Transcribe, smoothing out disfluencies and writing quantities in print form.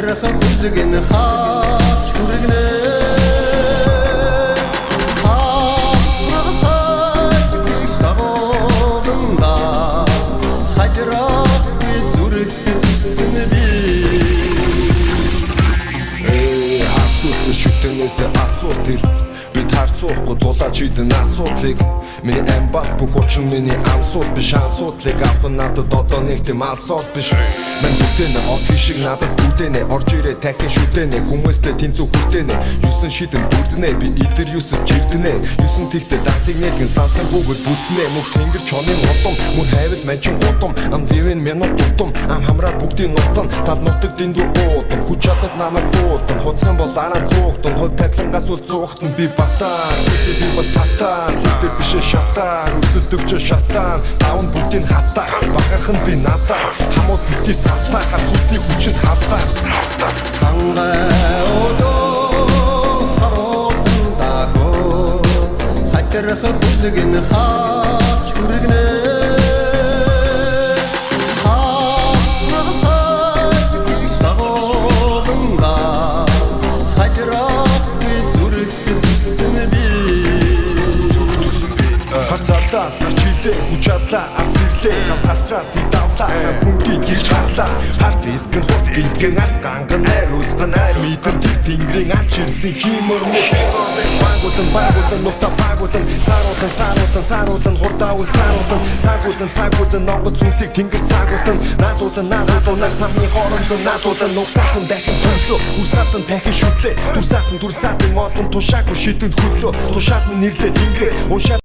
хайдрах хүлгэн хаач хүргэнэ хасрагсай бич дагууланда хайдрах би зүрх зүсэн би асууц шүтэнээс асуулт ир бид харцуухгүй дулаач идэн асуудлыг миний амбат бүх учир миний ансууд биш асуудлыг авах надад одоо нэг тийм алсууд биш мен бүтэнэ оцгий шиг надад бүтэнэ орж ирээ тахин шүтэнэ хүмүүстэй тэнцүү хүртэнэ 9 шидэн бүрдэнэ би идэр 9 жирдэнэ 9 тэгтээ дасыг нэгэн сасан бүгд бүтнэ мөх тэнгэр чонын одом мөн хайвал манчин годом ам вивэн минут дутом ам хамраа бүгдийн нутан тал нутаг дэндүү уудам хүч чадах намайг дуудам хуцхан бол араа зуугтан хол тавлангаас үл зуугтан би батаа сэсэ би бас татаа хитэ бишэ шатаа үсэлдэгч шатаа таун бүгдийн хатаа бахархан би надаа хамууд битгий сатаа хацуултыг хүчит хатаа хангай одоо харуудан дагуу хайдрах хүлгэн хаач хүргэнэ хасрагсай бич дагууланда хайдрах би зүрх зүсэн би Хацаатаас гарч илээ хүч чадлаа арц ирлээ хавтасраас идавлаа хүнгийн гиш гарлаа харц искэн хуц гидгэн арц ганган найр усган аз мэдэн тэр тэнгэрийн анч ирсэн химөр мэт багутан нутаа багутан сарутан хурдаавал сагутан ногод зүнсийг тэнгэр цагутан наадутан нар самны хоорондоо наадутан нугсаатан дахин төлөө усаатан дахин шүтлээ дүрсаатан модон тушаагүй шидэнд хөлөө тушаат нь нэрлээ тэнгэр